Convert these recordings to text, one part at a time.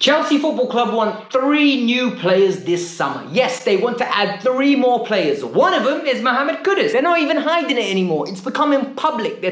Chelsea Football Club want 3 new players this summer. Yes, they want to add 3 more players. One of them is Mohamed Kudus. They're not even hiding it anymore. It's becoming public.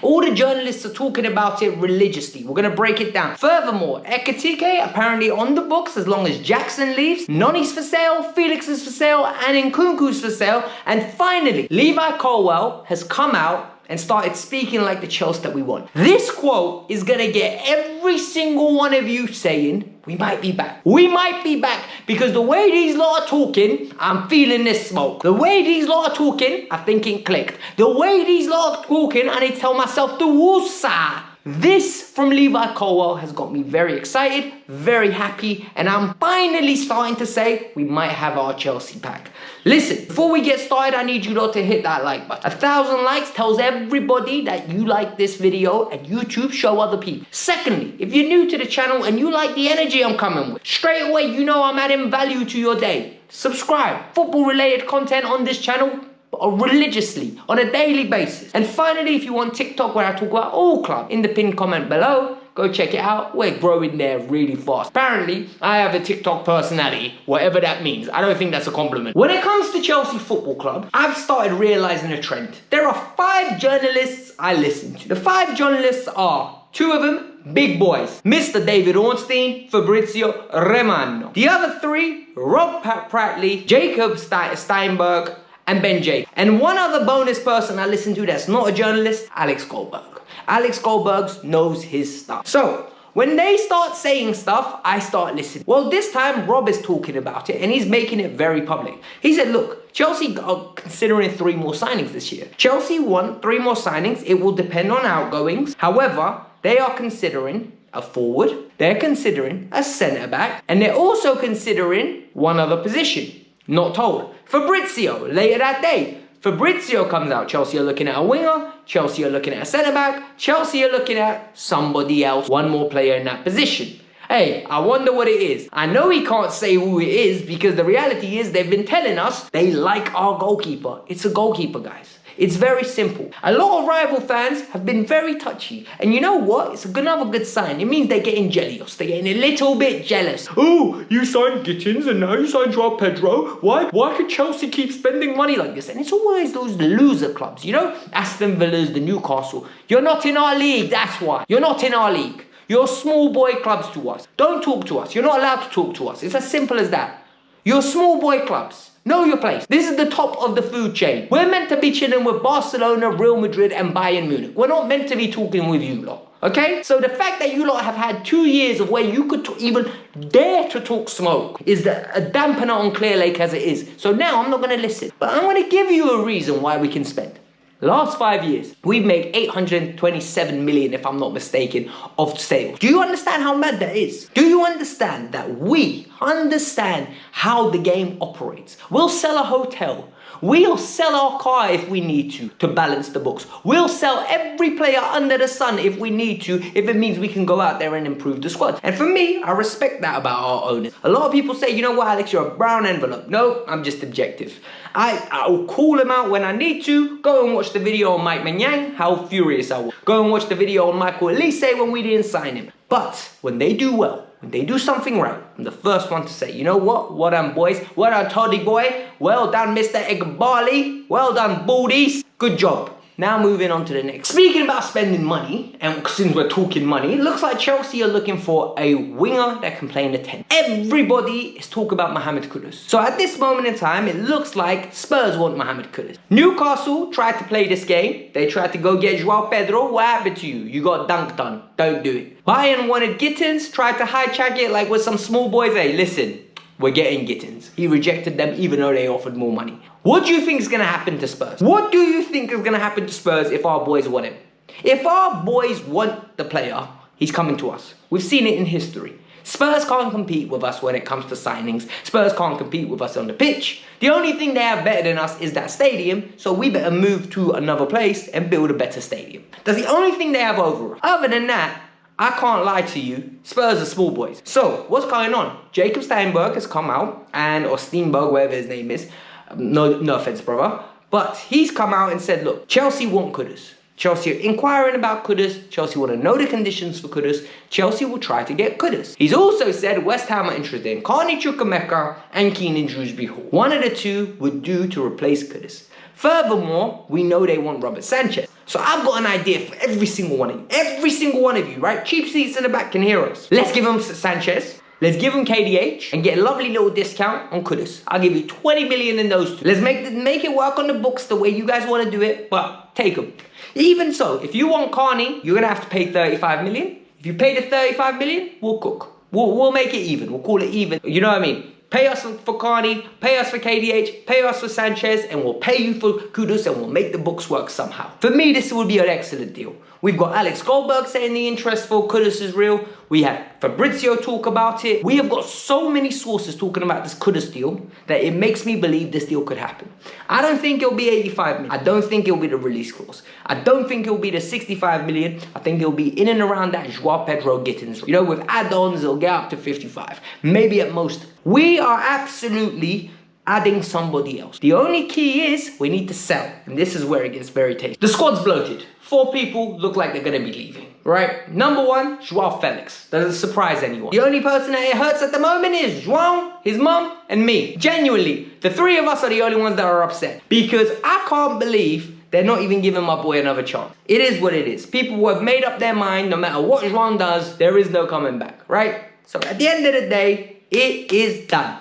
All the journalists are talking about it religiously. We're going to break it down. Furthermore, Ekitike apparently on the books as long as Jackson leaves. Noni's for sale, Felix is for sale, and Nkunku's for sale. And finally, Levi Colwill has come out and started speaking like the Chelsea that we want. This quote is gonna get every single one of you saying, we might be back. We might be back, because the way these lot are talking, I'm feeling this smoke. The way these lot are talking, I think it clicked. The way these lot are talking, I need to tell myself the woosah. This from Levi Colwill has got me very excited, very happy, and I'm finally starting to say we might have our Chelsea back. Listen, before we get started, I need you lot to hit that like button. 1,000 likes tells everybody that you like this video, and YouTube show other people. Secondly, if you're new to the channel and you like the energy I'm coming with, straight away you know I'm adding value to your day. Subscribe. Football related content on this channel religiously on a daily basis. And finally, if you want TikTok where I talk about all clubs, in the pinned comment below, go check it out. We're growing there really fast. Apparently, I have a TikTok personality, whatever that means. I don't think that's a compliment. When it comes to Chelsea Football Club, I've started realizing a trend. There are 5 journalists I listen to. The 5 journalists are 2 of them big boys. Mr. David Ornstein, Fabrizio Romano. The other 3, Rob Prattley, Jacob Steinberg, and Ben J. And one other bonus person I listen to that's not a journalist, Alex Goldberg. Alex Goldberg knows his stuff. So, when they start saying stuff, I start listening. Well, this time, Rob is talking about it, and he's making it very public. He said, look, Chelsea are considering 3 more signings this year. Chelsea want 3 more signings. It will depend on outgoings. However, they are considering a forward. They're considering a centre-back. And they're also considering one other position. Not told. Fabrizio, later that day. Fabrizio comes out. Chelsea are looking at a winger. Chelsea are looking at a centre-back. Chelsea are looking at somebody else. One more player in that position. Hey, I wonder what it is. I know he can't say who it is, because the reality is they've been telling us they like our goalkeeper. It's a goalkeeper, guys. It's very simple. A lot of rival fans have been very touchy. And you know what? It's another good sign. It means they're getting jealous. They're getting a little bit jealous. Oh, you signed Gittins and now you signed Joao Pedro. Why could Chelsea keep spending money like this? And it's always those loser clubs, you know? Aston Villa's, the Newcastle. You're not in our league, that's why. You're not in our league. You're small boy clubs to us. Don't talk to us. You're not allowed to talk to us. It's as simple as that. You're small boy clubs. Know your place. This is the top of the food chain. We're meant to be chilling with Barcelona, Real Madrid, and Bayern Munich. We're not meant to be talking with you lot. Okay? So the fact that you lot have had 2 years of where you could even dare to talk smoke is a dampener on Clear Lake as it is. So now I'm not going to listen. But I'm going to give you a reason why we can spend. Last 5 years, we've made 827 million, if I'm not mistaken, of sales. Do you understand how mad that is? Do you understand that we understand how the game operates? We'll sell a hotel. We'll sell our car if we need to balance the books. We'll sell every player under the sun if we need to, if it means we can go out there and improve the squad. And for me, I respect that about our owners. A lot of people say, you know what, Alex, you're a brown envelope. No, I'm just objective. I'll call him out when I need to. Go and watch the video on Mike Maignan, how furious I was. Go and watch the video on Michael Elise when we didn't sign him. But when they do well, when they do something right, I'm the first one to say, you know what? Well done, boys. Well done, Toddy boy. Well done, Mr. Egbali. Well done, Baldies. Good job. Now moving on to the next. Speaking about spending money, and since we're talking money, it looks like Chelsea are looking for a winger that can play in the 10. Everybody is talking about Mohamed Kudus. So at this moment in time, it looks like Spurs want Mohamed Kudus. Newcastle tried to play this game. They tried to go get Joao Pedro. What happened to you? You got dunked on. Don't do it. Bayern wanted Gittins, tried to hijack it like with some small boys. Hey, listen, we're getting Gittins. He rejected them even though they offered more money. What do you think is going to happen to Spurs? What do you think is going to happen to Spurs if our boys want him? If our boys want the player, he's coming to us. We've seen it in history. Spurs can't compete with us when it comes to signings. Spurs can't compete with us on the pitch. The only thing they have better than us is that stadium, so we better move to another place and build a better stadium. That's the only thing they have over us. Other than that, I can't lie to you, Spurs are small boys. So, what's going on? Jacob Steinberg has come out, or Steinberg, whatever his name is. No offense, brother. But he's come out and said, look, Chelsea want Kudus. Chelsea are inquiring about Kudus. Chelsea want to know the conditions for Kudus. Chelsea will try to get Kudus. He's also said West Ham are interested in Carney Chukwuemeka and Keenan Drewsbury Hall. One of the two would do to replace Kudus. Furthermore, we know they want Robert Sanchez. So I've got an idea for every single one of you. Every single one of you, right? Cheap seats in the back can hear us. Let's give him Sanchez. Let's give him KDH and get a lovely little discount on Kudus. I'll give you 20 million in those two. Let's make it work on the books the way you guys want to do it, but take them. Even so, if you want Carney, you're going to have to pay 35 million. If you pay the 35 million, we'll cook. We'll make it even. We'll call it even. You know what I mean? Pay us for Carney, pay us for KDH, pay us for Sanchez, and we'll pay you for Kudus, and we'll make the books work somehow. For me, this would be an excellent deal. We've got Alex Goldberg saying the interest for Kudus is real. We had Fabrizio talk about it. We have got so many sources talking about this Kudus deal that it makes me believe this deal could happen. I don't think it'll be 85 million. I don't think it'll be the release clause. I don't think it'll be the 65 million. I think it'll be in and around that Joao Pedro Gittins. You know, with add-ons, it'll get up to 55. Maybe at most. We are absolutely adding somebody else. The only key is we need to sell. And this is where it gets very tasty. The squad's bloated. 4 people look like they're going to be leaving, right? Number 1, Joao Felix. Doesn't surprise anyone. The only person that it hurts at the moment is Joao, his mum, and me. Genuinely, the 3 of us are the only ones that are upset. Because I can't believe they're not even giving my boy another chance. It is what it is. People have made up their mind, no matter what Joao does, there is no coming back, right? So at the end of the day, it is done.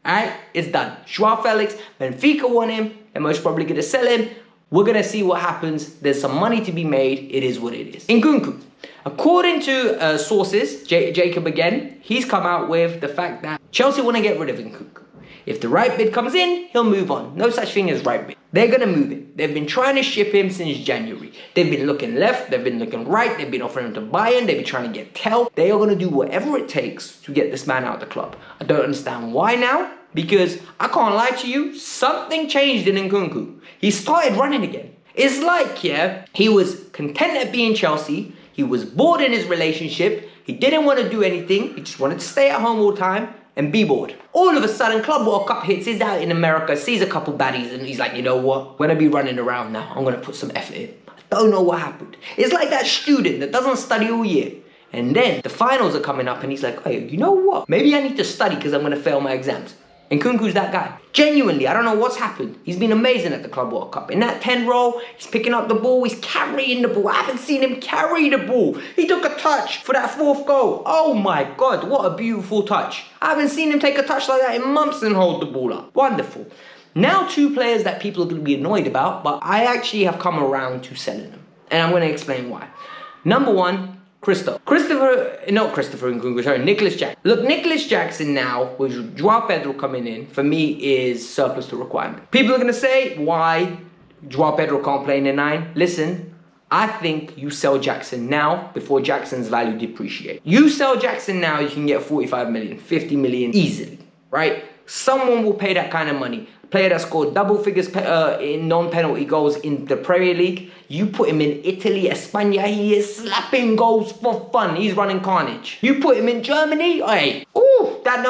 Alright? It's done. Joao Felix, Benfica want him. They're most probably going to sell him. We're going to see what happens. There's some money to be made. It is what it is. Nkunku. According to sources, Jacob again, he's come out with the fact that Chelsea want to get rid of Nkunku. If the right bid comes in, he'll move on. No such thing as right bid. They're going to move him. They've been trying to ship him since January. They've been looking left. They've been looking right. They've been offering him to Bayern. They've been trying to get Tel. They are going to do whatever it takes to get this man out of the club. I don't understand why now. Because I can't lie to you, something changed in Nkunku. He started running again. It's like, yeah, he was content at being Chelsea. He was bored in his relationship. He didn't want to do anything. He just wanted to stay at home all the time and be bored. All of a sudden, Club World Cup hits. He's out in America, sees a couple baddies, and he's like, you know what? I'm going to be running around now. I'm going to put some effort in. I don't know what happened. It's like that student that doesn't study all year. And then the finals are coming up, and he's like, hey, you know what? Maybe I need to study because I'm going to fail my exams. And Nkunku's that guy. Genuinely, I don't know what's happened. He's been amazing at the Club World Cup. In that 10 role, he's picking up the ball, he's carrying the ball. I haven't seen him carry the ball. He took a touch for that 4th goal. Oh my God, what a beautiful touch. I haven't seen him take a touch like that in months and hold the ball up. Wonderful. Now 2 players that people are going to be annoyed about, but I actually have come around to selling them. And I'm going to explain why. Number 1, Nicholas Jackson. Look, Nicholas Jackson now, with Joao Pedro coming in, for me is surplus to requirement. People are going to say, why Joao Pedro can't play in the 9? Listen, I think you sell Jackson now before Jackson's value depreciates. You sell Jackson now, you can get 45 million, 50 million easily, right? Someone will pay that kind of money. A player that scored double figures in non-penalty goals in the Premier League, you put him in Italy, España, he is slapping goals for fun. He's running carnage. You put him in Germany, hey, ooh, that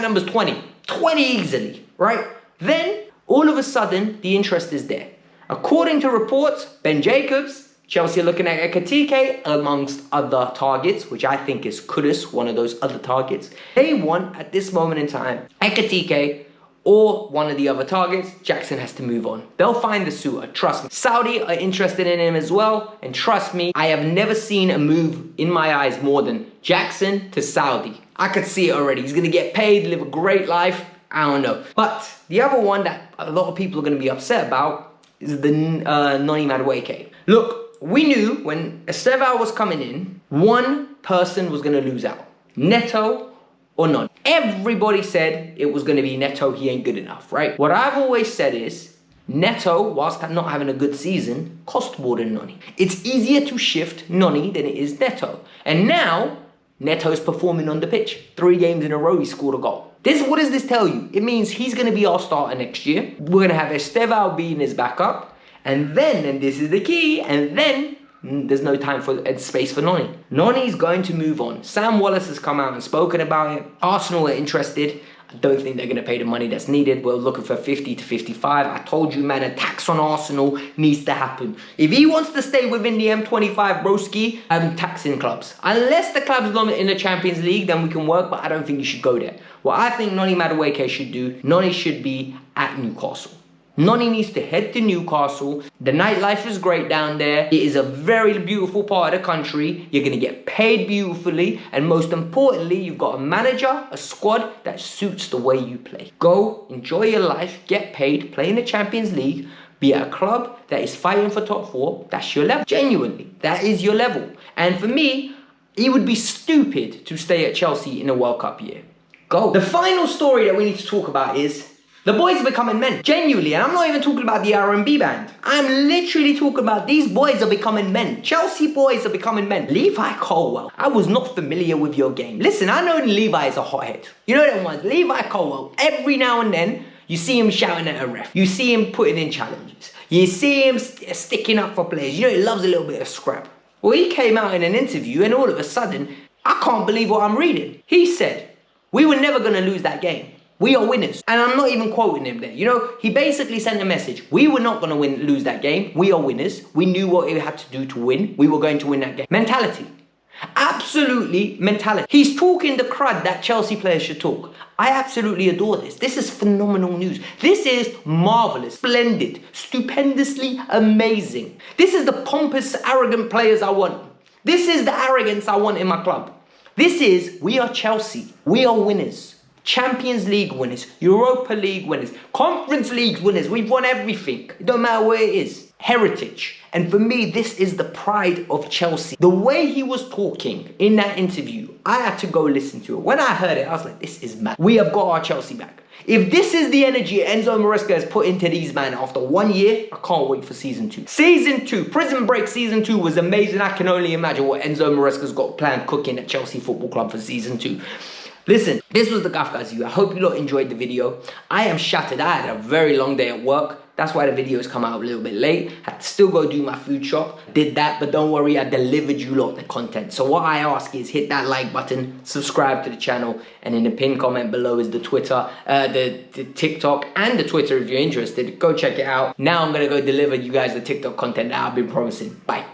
number's 20. 20 easily, right? Then, all of a sudden, the interest is there. According to reports, Ben Jacobs, Chelsea are looking at Ekatike amongst other targets, which I think is Kudus, one of those other targets. They want, at this moment in time, Ekatike or one of the other targets. Jackson has to move on. They'll find the suitor, trust me. Saudi are interested in him as well, and trust me, I have never seen a move in my eyes more than Jackson to Saudi. I could see it already. He's going to get paid, live a great life. I don't know. But the other one that a lot of people are going to be upset about is the Noni Madueke. Look, we knew when Estevao was coming in, one person was going to lose out. Neto or none. Everybody said it was going to be Neto, he ain't good enough, right? What I've always said is, Neto, whilst not having a good season, cost more than Noni. It's easier to shift Noni than it is Neto. And now, Neto's performing on the pitch. 3 games in a row, he scored a goal. What does this tell you? It means he's going to be our starter next year. We're going to have Estevao being his backup. And then, and this is the key, and then there's no time for space for Noni. Noni's going to move on. Sam Wallace has come out and spoken about it. Arsenal are interested. I don't think they're going to pay the money that's needed. We're looking for 50 to 55. I told you, man, a tax on Arsenal needs to happen. If he wants to stay within the M25 broski, I'm taxing clubs. Unless the club's not in the Champions League, then we can work, but I don't think you should go there. What I think Noni Madueke should do, Noni should be at Newcastle. Noni needs to head to Newcastle. The nightlife is great down there. It is a very beautiful part of the country. You're going to get paid beautifully. And most importantly, you've got a manager, a squad that suits the way you play. Go, enjoy your life, get paid, play in the Champions League, be at a club that is fighting for top 4. That's your level. Genuinely, that is your level. And for me, it would be stupid to stay at Chelsea in a World Cup year. Go. The final story that we need to talk about is the boys are becoming men. Genuinely, and I'm not even talking about the R&B band. I'm literally talking about these boys are becoming men. Chelsea boys are becoming men. Levi Colwell, I was not familiar with your game. Listen, I know Levi is a hothead. You know that one? Levi Colwell, every now and then, you see him shouting at a ref. You see him putting in challenges. You see him sticking up for players. You know, he loves a little bit of scrap. Well, he came out in an interview and all of a sudden, I can't believe what I'm reading. He said, we were never going to lose that game. We are winners. And I'm not even quoting him there. You know, he basically sent a message. We were not going to lose that game. We are winners. We knew what we had to do to win. We were going to win that game. Mentality. Absolutely mentality. He's talking the crud that Chelsea players should talk. I absolutely adore this. This is phenomenal news. This is marvelous, splendid, stupendously amazing. This is the pompous, arrogant players I want. This is the arrogance I want in my club. This is, we are Chelsea. We are winners. Champions League winners, Europa League winners, Conference League winners. We've won everything. It don't matter where it is. Heritage. And for me, this is the pride of Chelsea. The way he was talking in that interview, I had to go listen to it. When I heard it, I was like, this is mad. We have got our Chelsea back. If this is the energy Enzo Maresca has put into these men after 1 year, I can't wait for season 2. Season 2, Prison Break season 2 was amazing. I can only imagine what Enzo Maresca's got planned cooking at Chelsea Football Club for season 2. Listen, this was the Kavkas View. I hope you lot enjoyed the video. I am shattered. I had a very long day at work. That's why the videos come out a little bit late. Had to still go do my food shop. Did that, but don't worry, I delivered you lot the content. So what I ask is hit that like button, subscribe to the channel, and in the pinned comment below is the Twitter, the TikTok, and the Twitter if you're interested. Go check it out. Now I'm gonna go deliver you guys the TikTok content that I've been promising. Bye.